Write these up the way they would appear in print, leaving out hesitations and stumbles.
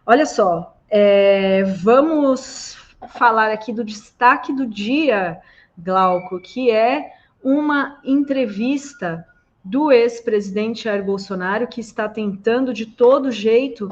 Olha só, vamos falar aqui do destaque do dia, Glauco, que é uma entrevista do ex-presidente Jair Bolsonaro, que está tentando de todo jeito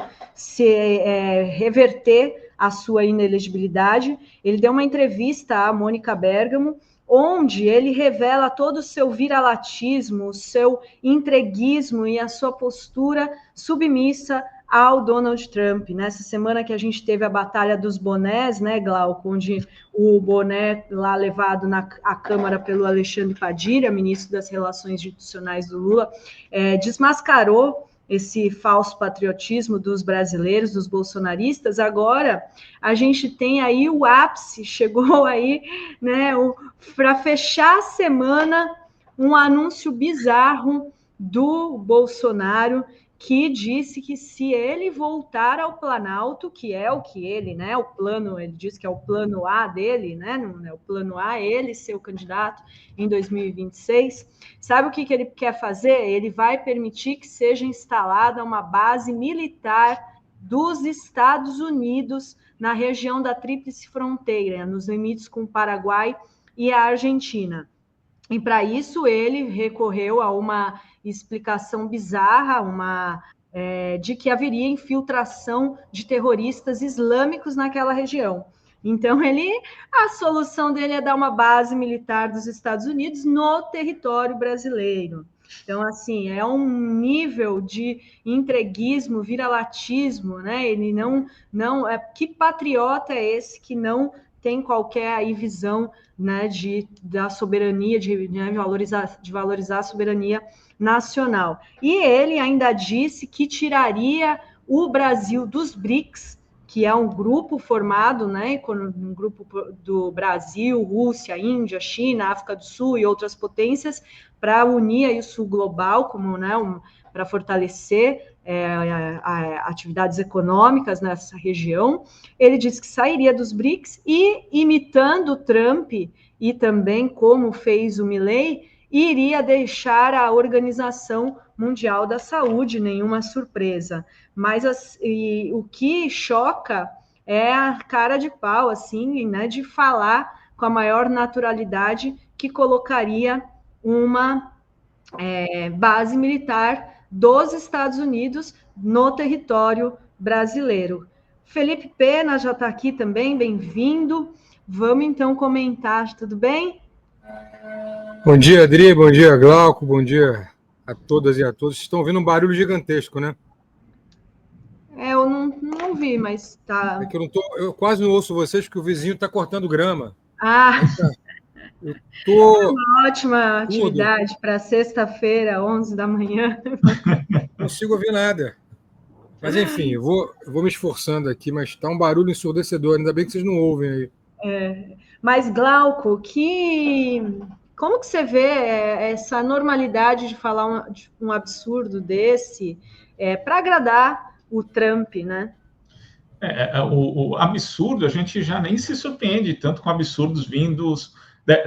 reverter a sua inelegibilidade. Ele deu uma entrevista à Mônica Bergamo, onde ele revela todo o seu viralatismo, o seu entreguismo e a sua postura submissa ao Donald Trump. Nessa semana que a gente teve a batalha dos bonés, né, Glauco, onde o boné lá levado à Câmara pelo Alexandre Padilha, ministro das Relações Institucionais do Lula, desmascarou esse falso patriotismo dos brasileiros, dos bolsonaristas. Agora a gente tem aí o ápice, chegou aí, né, para fechar a semana, um anúncio bizarro do Bolsonaro, que disse que se ele voltar ao Planalto, que é o que ele, né, o plano, ele diz que é o plano A dele, né, não é o plano A, ele ser o candidato em 2026, sabe o que ele quer fazer? Ele vai permitir que seja instalada uma base militar dos Estados Unidos na região da Tríplice Fronteira, nos limites com o Paraguai e a Argentina. E para isso ele recorreu a uma explicação bizarra, de que haveria infiltração de terroristas islâmicos naquela região. Então, a solução dele é dar uma base militar dos Estados Unidos no território brasileiro. Então, assim, é um nível de entreguismo, viralatismo, né? Ele que patriota é esse que não tem qualquer aí visão, né, da soberania, de valorizar a soberania nacional. E ele ainda disse que tiraria o Brasil dos BRICS, que é um grupo formado, né, um grupo do Brasil, Rússia, Índia, China, África do Sul e outras potências, para unir aí o Sul global, como, né, para fortalecer atividades econômicas nessa região. Ele disse que sairia dos BRICS e, imitando o Trump e também como fez o Milley, iria deixar a Organização Mundial da Saúde, nenhuma surpresa. Mas o que choca é a cara de pau, assim, né, de falar com a maior naturalidade que colocaria uma base militar dos Estados Unidos no território brasileiro. Felipe Pena já está aqui também, bem-vindo. Vamos então comentar, tudo bem? Bom dia, Adri, bom dia, Glauco, bom dia a todas e a todos. Estão ouvindo um barulho gigantesco, né? Eu não vi, mas tá. É que eu quase não ouço vocês porque o vizinho está cortando grama. Ah, eu tô... Uma ótima atividade para sexta-feira, 11 da manhã. Não consigo ouvir nada. Mas enfim, eu vou me esforçando aqui, mas está um barulho ensurdecedor, ainda bem que vocês não ouvem aí. Mas, Glauco, como que você vê essa normalidade de falar um absurdo desse para agradar o Trump, né? O absurdo, a gente já nem se surpreende tanto com absurdos vindos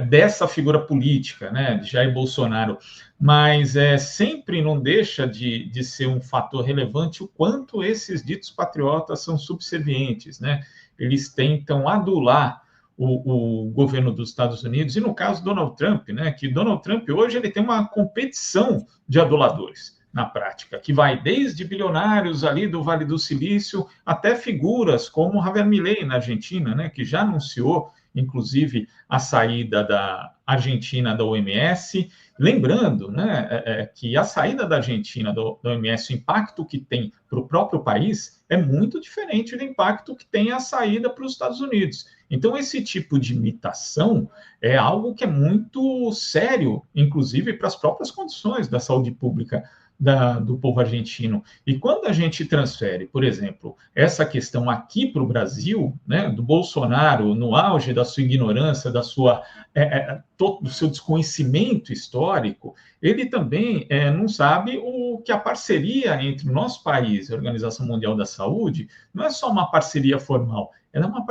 dessa figura política, né, de Jair Bolsonaro, mas sempre não deixa de ser um fator relevante o quanto esses ditos patriotas são subservientes, né? Eles tentam adular o governo dos Estados Unidos, e no caso Donald Trump, né, que Donald Trump hoje ele tem uma competição de aduladores na prática, que vai desde bilionários ali do Vale do Silício até figuras como Javier Milei na Argentina, né, que já anunciou, inclusive, a saída da Argentina da OMS. Lembrando, né, que a saída da Argentina da OMS, o impacto que tem para o próprio país é muito diferente do impacto que tem a saída para os Estados Unidos. Então, esse tipo de imitação é algo que é muito sério, inclusive para as próprias condições da saúde pública do povo argentino. E quando a gente transfere, por exemplo, essa questão aqui para o Brasil, né, do Bolsonaro, no auge da sua ignorância, do seu desconhecimento histórico, ele também não sabe que a parceria entre o nosso país e a Organização Mundial da Saúde não é só uma parceria formal, ela é uma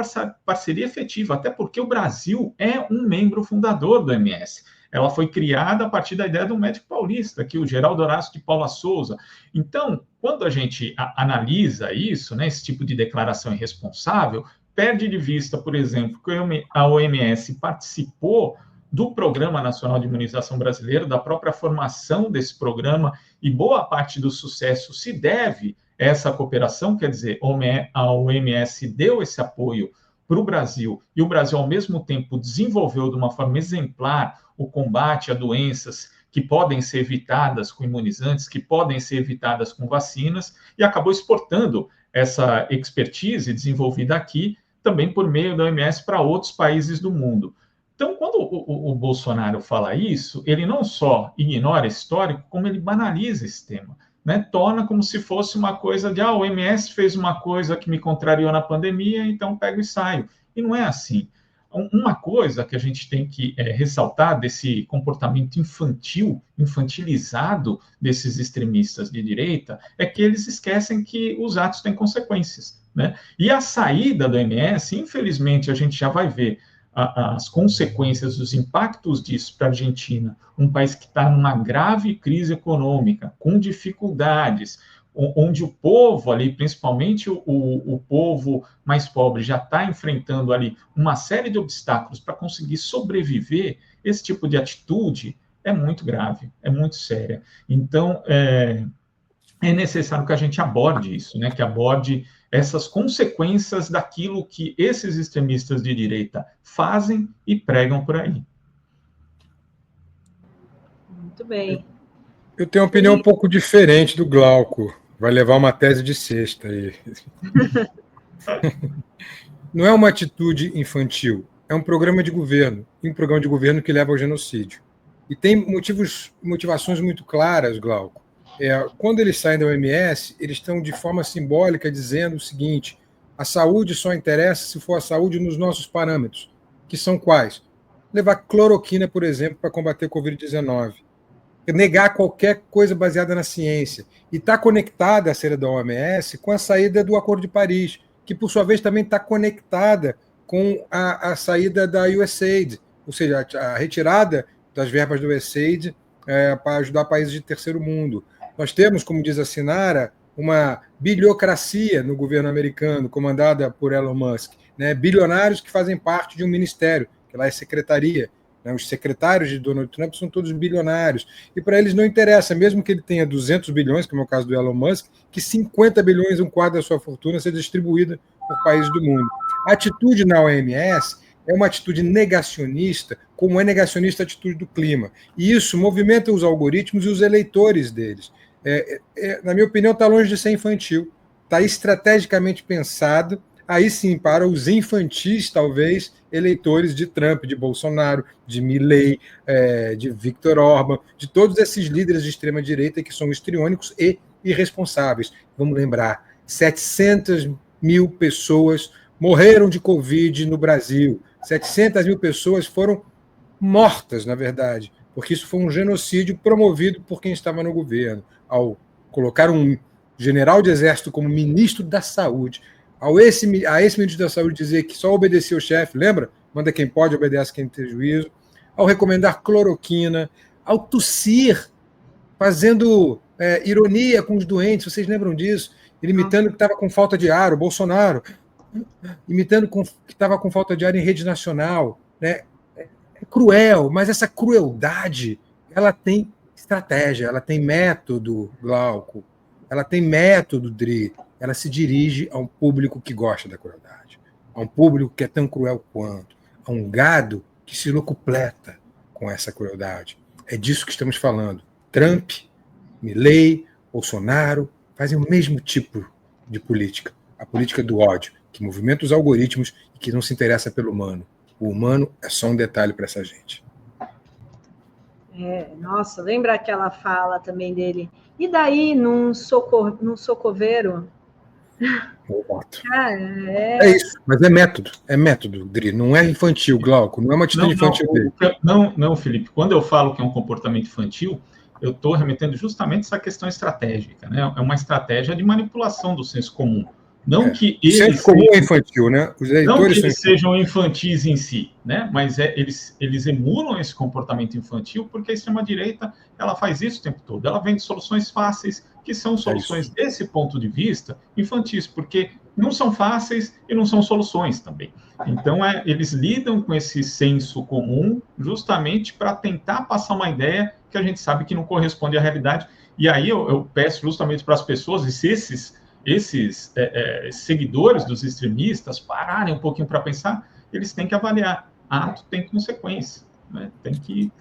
parceria efetiva, até porque o Brasil é um membro fundador do OMS. ela foi criada a partir da ideia de um médico paulista, que é o Geraldo Horácio de Paula Souza. Então, quando a gente analisa isso, né, esse tipo de declaração irresponsável, perde de vista, por exemplo, que a OMS participou do Programa Nacional de Imunização Brasileiro, da própria formação desse programa, e boa parte do sucesso se deve a essa cooperação, quer dizer, a OMS deu esse apoio para o Brasil, e o Brasil, ao mesmo tempo, desenvolveu de uma forma exemplar o combate a doenças que podem ser evitadas com imunizantes, que podem ser evitadas com vacinas, e acabou exportando essa expertise desenvolvida aqui, também por meio da OMS, para outros países do mundo. Então, quando o Bolsonaro fala isso, ele não só ignora esse histórico, como ele banaliza esse tema, né? Torna como se fosse uma coisa de, a OMS fez uma coisa que me contrariou na pandemia, então pego e saio. E não é assim. Uma coisa que a gente tem que ressaltar desse comportamento infantilizado desses extremistas de direita, é que eles esquecem que os atos têm consequências, né? E a saída da OMS, infelizmente, a gente já vai ver as consequências, os impactos disso para a Argentina, um país que está numa grave crise econômica, com dificuldades, onde o povo ali, principalmente o povo mais pobre, já está enfrentando ali uma série de obstáculos para conseguir sobreviver. Esse tipo de atitude é muito grave, é muito séria. Então, é necessário que a gente aborde isso, né? Que aborde essas consequências daquilo que esses extremistas de direita fazem e pregam por aí. Muito bem. Eu tenho uma opinião um pouco diferente do Glauco. Vai levar uma tese de sexta aí. Não é uma atitude infantil, é um programa de governo, e um programa de governo que leva ao genocídio. E tem motivações muito claras, Glauco. Quando eles saem da OMS, eles estão de forma simbólica dizendo o seguinte: a saúde só interessa se for a saúde nos nossos parâmetros, que são quais? Levar cloroquina, por exemplo, para combater a Covid-19. Negar qualquer coisa baseada na ciência. E está conectada a saída da OMS com a saída do Acordo de Paris, que, por sua vez, também está conectada com a saída da USAID, ou seja, a retirada das verbas do USAID para ajudar países de terceiro mundo. Nós temos, como diz a Sinara, uma bilhocracia no governo americano, comandada por Elon Musk, né? Bilionários que fazem parte de um ministério, que lá é secretaria. Né? Os secretários de Donald Trump são todos bilionários. E para eles não interessa, mesmo que ele tenha 200 bilhões, como é o caso do Elon Musk, que 50 bilhões, um quarto da sua fortuna, seja distribuída por países do mundo. A atitude na OMS é uma atitude negacionista, como é negacionista a atitude do clima. E isso movimenta os algoritmos e os eleitores deles. Na minha opinião, está longe de ser infantil. Está estrategicamente pensado, aí sim, para os infantis, talvez, eleitores de Trump, de Bolsonaro, de Milley, de Viktor Orbán, de todos esses líderes de extrema-direita que são histriônicos e irresponsáveis. Vamos lembrar, 700 mil pessoas morreram de Covid no Brasil. 700 mil pessoas foram mortas, na verdade, porque isso foi um genocídio promovido por quem estava no governo, ao colocar um general de exército como ministro da saúde, a esse ministro da saúde dizer que só obedecia o chefe, lembra? Manda quem pode, obedece quem tem juízo, ao recomendar cloroquina, ao tossir, fazendo ironia com os doentes, vocês lembram disso? Ele imitando que estava com falta de ar, o Bolsonaro, imitando que estava com falta de ar em rede nacional, né? É cruel, mas essa crueldade, ela tem estratégia, ela tem método, Glauco, ela tem método, Dri, ela se dirige a um público que gosta da crueldade, a um público que é tão cruel quanto, a um gado que se locupleta com essa crueldade. É disso que estamos falando. Trump, Milley, Bolsonaro fazem o mesmo tipo de política, a política do ódio, que movimenta os algoritmos e que não se interessa pelo humano. O humano é só um detalhe para essa gente. Nossa, lembra aquela fala também dele? E daí, num socoveiro? É isso, mas é método, Dri, não é infantil, Glauco, não é uma atitude infantil dele. Não, Felipe, quando eu falo que é um comportamento infantil, eu estou remetendo justamente essa questão estratégica, né? É uma estratégia de manipulação do senso comum, Não que eles... Senso comum é infantil, né? Os não que eles sejam infantis em si, né? Mas eles emulam esse comportamento infantil porque a extrema-direita ela faz isso o tempo todo. Ela vende soluções fáceis, que são soluções desse ponto de vista infantis, porque não são fáceis e não são soluções também. Então, eles lidam com esse senso comum justamente para tentar passar uma ideia que a gente sabe que não corresponde à realidade. E aí eu peço justamente para as pessoas, e se esses seguidores dos extremistas pararem um pouquinho para pensar, eles têm que avaliar. Ato tem consequência, né? Tem que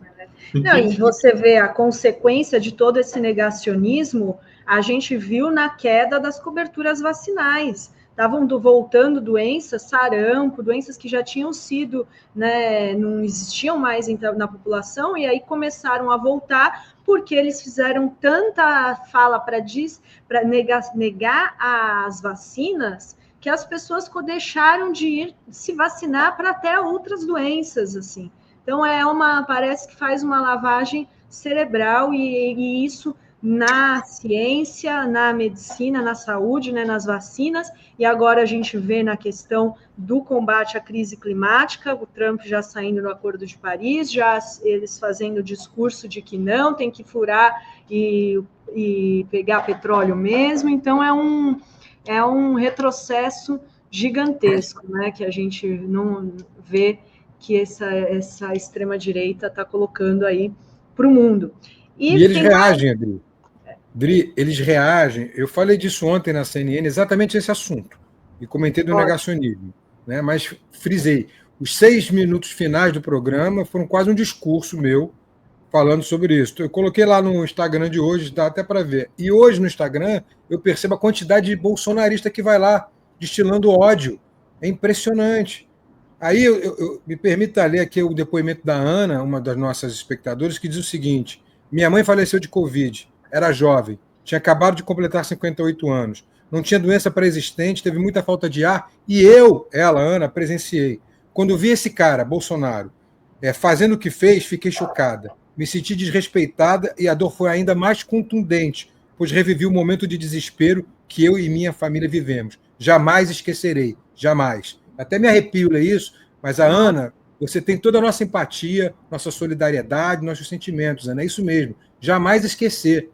não, e você vê a consequência de todo esse negacionismo, a gente viu na queda das coberturas vacinais. Estavam voltando doenças, sarampo, doenças que já tinham sido, né, não existiam mais na população, e aí começaram a voltar, porque eles fizeram tanta fala para negar as vacinas, que as pessoas deixaram de ir se vacinar para até outras doenças, assim. Então, parece que faz uma lavagem cerebral, e isso na ciência, na medicina, na saúde, né, nas vacinas, e agora a gente vê na questão do combate à crise climática, o Trump já saindo no Acordo de Paris, já eles fazendo o discurso de que não, tem que furar e pegar petróleo mesmo, então é um retrocesso gigantesco, né, que a gente não vê que essa extrema-direita está colocando aí para o mundo. E eles reagem, Dri, eles reagem. Eu falei disso ontem na CNN, exatamente esse assunto, e comentei do negacionismo, né? Mas frisei, os 6 minutos finais do programa foram quase um discurso meu falando sobre isso. Eu coloquei lá no Instagram de hoje, dá até para ver. E hoje no Instagram eu percebo a quantidade de bolsonarista que vai lá destilando ódio. É impressionante. Aí me permita ler aqui o depoimento da Ana, uma das nossas espectadoras, que diz o seguinte: minha mãe faleceu de Covid, era jovem, tinha acabado de completar 58 anos, não tinha doença pré-existente, teve muita falta de ar, e ela, Ana, presenciei. Quando vi esse cara, Bolsonaro, fazendo o que fez, fiquei chocada. Me senti desrespeitada e a dor foi ainda mais contundente, pois revivi o momento de desespero que eu e minha família vivemos. Jamais esquecerei, jamais. Até me arrepio ler isso, mas a Ana, você tem toda a nossa empatia, nossa solidariedade, nossos sentimentos, Ana, é isso mesmo. Jamais esquecer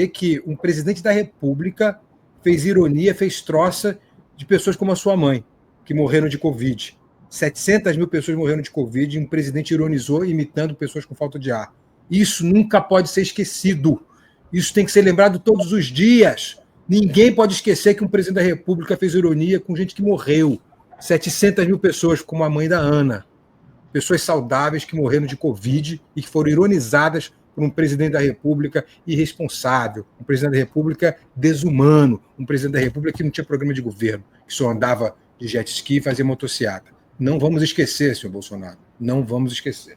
que um presidente da República fez ironia, fez troça de pessoas como a sua mãe, que morreram de Covid. 700 mil pessoas morreram de Covid e um presidente ironizou imitando pessoas com falta de ar. Isso nunca pode ser esquecido. Isso tem que ser lembrado todos os dias. Ninguém pode esquecer que um presidente da República fez ironia com gente que morreu. 700 mil pessoas, como a mãe da Ana. Pessoas saudáveis que morreram de Covid e que foram ironizadas por um presidente da República irresponsável, um presidente da República desumano, um presidente da República que não tinha programa de governo, que só andava de jet ski e fazia motociata. Não vamos esquecer, senhor Bolsonaro. Não vamos esquecer.